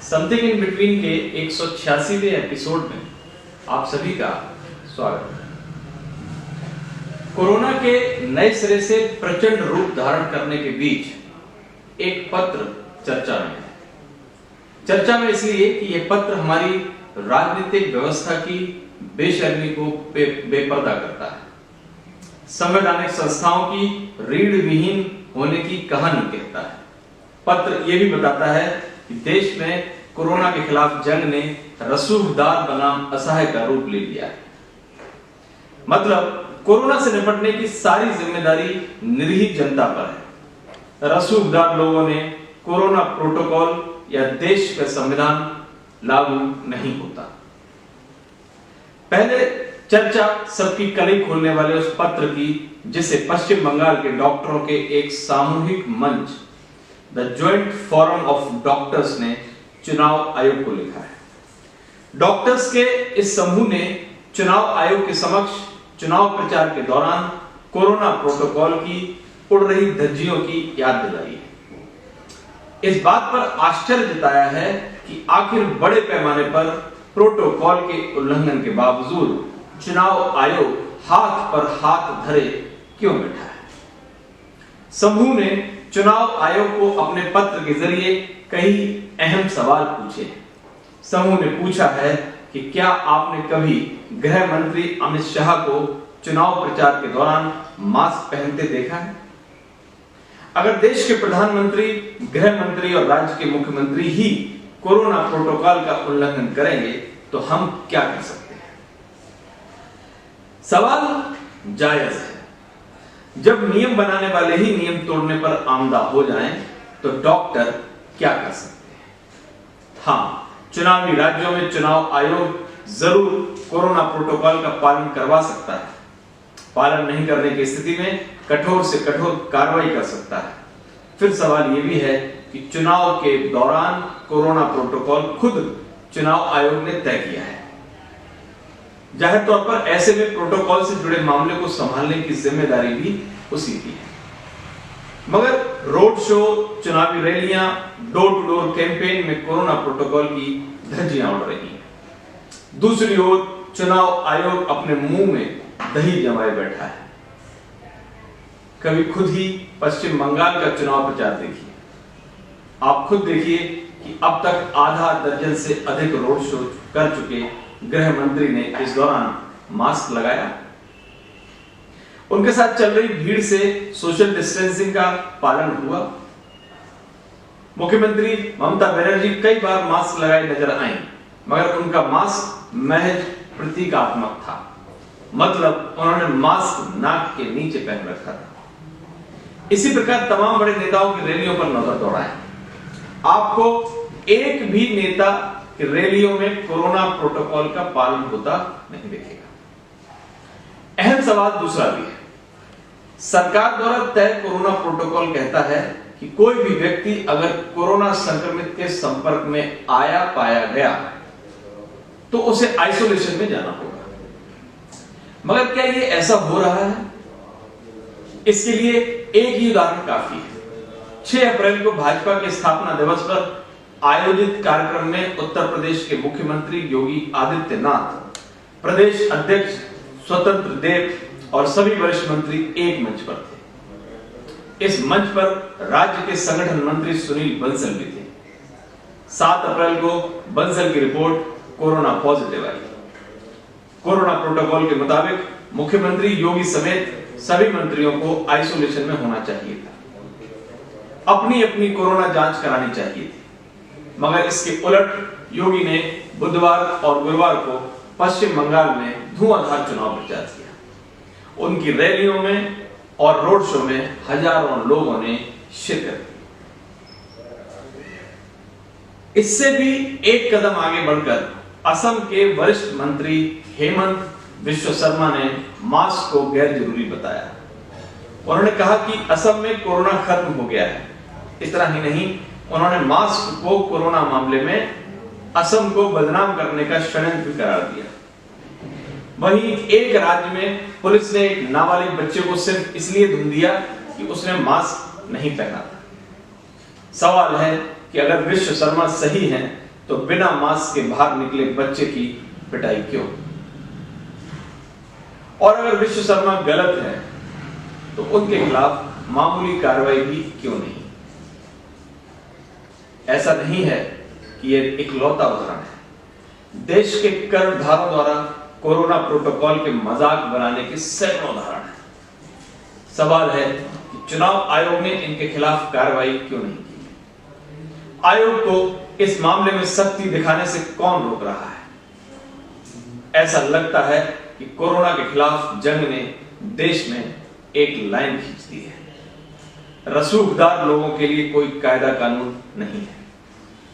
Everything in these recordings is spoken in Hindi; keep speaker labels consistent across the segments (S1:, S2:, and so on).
S1: समथिंग इन बिटवीन के 186वें एपिसोड में आप सभी का स्वागत है। कोरोना के नए सिरे से प्रचंड रूप धारण करने के बीच एक पत्र चर्चा में है। चर्चा में इसलिए कि यह पत्र हमारी राजनीतिक व्यवस्था की बेशर्मी को बेपर्दा करता है, संवैधानिक संस्थाओं की रीढ़ विहीन होने की कहानी कहता है। पत्र यह भी बताता है कि देश में कोरोना के खिलाफ जंग ने रसूखदार बनाम असहाय का रूप ले लिया है। मतलब कोरोना से निपटने की सारी जिम्मेदारी निरीह जनता पर है। रसूखदार लोगों ने कोरोना प्रोटोकॉल या देश का संविधान लागू नहीं होता। पहले चर्चा सबकी कली खोलने वाले उस पत्र की जिसे पश्चिम बंगाल के डॉक्टरों के एक सामूहिक मंच the joint forum of doctors ने चुनाव आयोग को लिखा है। डॉक्टर्स के इस समूह ने चुनाव आयोग के समक्ष चुनाव प्रचार के दौरान कोरोना प्रोटोकॉल की उड़ रही धज्जियों की याद दिलाई है। इस बात पर आश्चर्य जताया है कि आखिर बड़े पैमाने पर प्रोटोकॉल के उल्लंघन के बावजूद चुनाव आयोग हाथ पर हाथ धरे क्यों बैठा है। समूह ने चुनाव आयोग को अपने पत्र के जरिए कई अहम सवाल पूछे। समूह ने पूछा है कि क्या आपने कभी गृह मंत्री अमित शाह को चुनाव प्रचार के दौरान मास्क पहनते देखा है? अगर देश के प्रधानमंत्री, गृह मंत्री और राज्य के मुख्यमंत्री ही कोरोना प्रोटोकॉल का उल्लंघन करेंगे तो हम क्या कर सकते हैं? सवाल जायज है। जब नियम बनाने वाले ही नियम तोड़ने पर आमदा हो जाएं, तो डॉक्टर क्या कर सकते हैं? हाँ, चुनावी राज्यों में चुनाव आयोग जरूर कोरोना प्रोटोकॉल का पालन करवा सकता है। पालन नहीं करने की स्थिति में कठोर से कठोर कार्रवाई कर सकता है। फिर सवाल यह भी है कि चुनाव के दौरान कोरोना प्रोटोकॉल खुद चुनाव आयोग ने तय किया है। जाहिर तौर पर ऐसे में प्रोटोकॉल से जुड़े मामले को संभालने की जिम्मेदारी भी उसी की है। मगर रोड शो, चुनावी रैलियां, डोर टू डोर कैंपेन में कोरोना प्रोटोकॉल की धज्जियां उड़ रही हैं। दूसरी ओर चुनाव आयोग अपने मुंह में दही जमाए बैठा है। कभी खुद ही पश्चिम बंगाल का चुनाव प्रचार देखिए। आप खुद देखिए कि अब तक आधा दर्जन से अधिक रोड शो कर चुके गृह मंत्री ने इस दौरान मास्क लगाया। उनके साथ चल रही भीड़ से सोशल डिस्टेंसिंग का पालन हुआ। मुख्यमंत्री ममता बनर्जी कई बार मास्क लगाए नजर आई, मगर उनका मास्क महज प्रतीकात्मक था। मतलब उन्होंने मास्क नाक के नीचे पहन रखा था। इसी प्रकार तमाम बड़े नेताओं की रैलियों पर नजर दौड़ाएं। आपको एक भी नेता की रैलियों में कोरोना प्रोटोकॉल का पालन होता नहीं दिखेगा। अहम सवाल दूसरा भी है। सरकार द्वारा तय कोरोना प्रोटोकॉल कहता है कि कोई भी व्यक्ति अगर कोरोना संक्रमित के संपर्क में आया पाया गया तो उसे आइसोलेशन में जाना होगा। मगर क्या यह ऐसा हो रहा है? इसके लिए एक ही उदाहरण काफी है। 6 अप्रैल को भाजपा के स्थापना दिवस पर आयोजित कार्यक्रम में उत्तर प्रदेश के मुख्यमंत्री योगी आदित्यनाथ, प्रदेश अध्यक्ष स्वतंत्र देव और सभी वरिष्ठ मंत्री एक मंच पर थे। इस मंच पर राज्य के संगठन मंत्री सुनील बंसल भी थे। 7 अप्रैल को बंसल की रिपोर्ट कोरोना पॉजिटिव आई। कोरोना प्रोटोकॉल के मुताबिक मुख्यमंत्री योगी समेत सभी मंत्रियों को आइसोलेशन में होना चाहिए था। अपनी अपनी कोरोना जांच करानी चाहिए थी। मगर इसके उलट योगी ने बुधवार और गुरुवार को पश्चिम बंगाल में धुआंधार चुनाव प्रचार किया। उनकी रैलियों में और रोड शो में हजारों लोगों ने शिरकत की। इससे भी एक कदम आगे बढ़कर असम के वरिष्ठ मंत्री हेमंत बिश्व शर्मा ने मास्क को गैर जरूरी बताया। उन्होंने कहा कि असम में कोरोना खत्म हो गया है। इतना ही नहीं, उन्होंने मास्क को कोरोना मामले में असम को बदनाम करने का षड्यंत्र करार दिया। वहीं एक राज्य में पुलिस ने एक नाबालिग बच्चे को सिर्फ इसलिए धूम दिया कि उसने मास्क नहीं पहना था। सवाल है कि अगर विश्व शर्मा सही हैं तो बिना मास्क के बाहर निकले बच्चे की पिटाई क्यों? और अगर विश्व शर्मा गलत है तो उनके खिलाफ मामूली कार्रवाई भी क्यों नहीं? ऐसा नहीं है कि यह इकलौता उदाहरण है। देश के कर्णधारों द्वारा कोरोना प्रोटोकॉल के मजाक बनाने के सैकड़ों उदाहरण हैं। सवाल है कि चुनाव आयोग ने इनके खिलाफ कार्रवाई क्यों नहीं की? आयोग को इस मामले में सख्ती दिखाने से कौन रोक रहा है? ऐसा लगता है कि कोरोना के खिलाफ जंग ने देश में एक लाइन खींच दी है। रसूखदार लोगों के लिए कोई कायदा कानून नहीं है।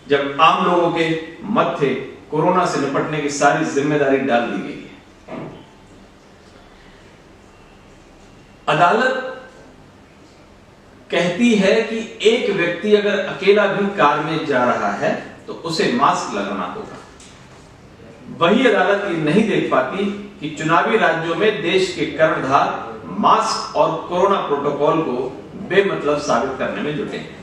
S1: जब आम लोगों के मत्थे कोरोना से निपटने की सारी जिम्मेदारी डाल दी गई है। अदालत कहती है कि एक व्यक्ति अगर अकेला भी कार में जा रहा है तो उसे मास्क लगाना होगा। वही अदालत ये नहीं देख पाती कि चुनावी राज्यों में देश के कर्णधार मास्क और कोरोना प्रोटोकॉल को बेमतलब साबित करने में जुटे हैं।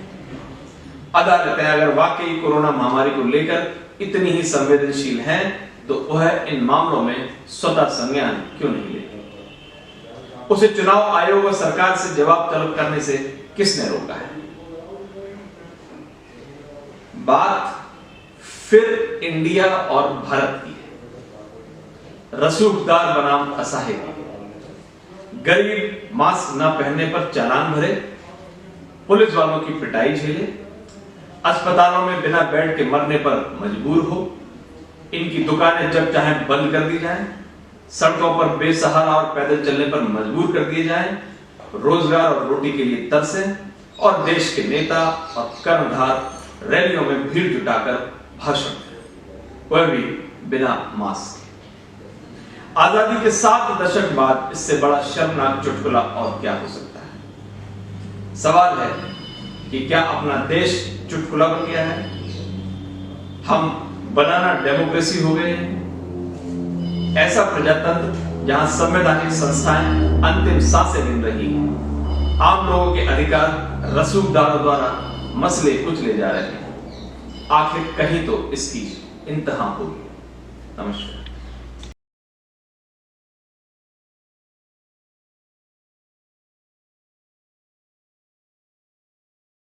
S1: अदालतें अगर वाकई कोरोना महामारी को लेकर इतनी ही संवेदनशील हैं तो वह इन मामलों में स्वतः संज्ञान क्यों नहीं लेती? उसे चुनाव आयोग और सरकार से जवाब तलब करने से किसने रोका है? बात फिर इंडिया और भारत की है। रसूखदार बनाम असहाय की। गरीब मास्क न पहनने पर चालान भरे, पुलिस वालों की पिटाई झेले, अस्पतालों में बिना बेड के मरने पर मजबूर हो, इनकी दुकानें जब चाहे बंद कर दी जाएं, सड़कों पर बेसहारा और पैदल चलने पर मजबूर कर दिए जाएं, रोजगार और रोटी के लिए तरसें और देश के नेता और कर्णधार रैलियों में भीड़ जुटाकर भाषण दें, वह भी बिना मास्क। आजादी के 7 दशक बाद इससे बड़ा शर्मनाक चुटकुला और क्या हो सकता है? सवाल है कि क्या अपना देश चुटकुला बन गया है? हम बनाना डेमोक्रेसी हो गए हैं? ऐसा प्रजातंत्र जहां संवैधानिक संस्थाएं अंतिम सांसें गिन रही हैं, आम लोगों के अधिकार रसूखदारों द्वारा मसले कुचले जा रहे हैं। आखिर कहीं तो इसकी इंतहा होगी। नमस्कार।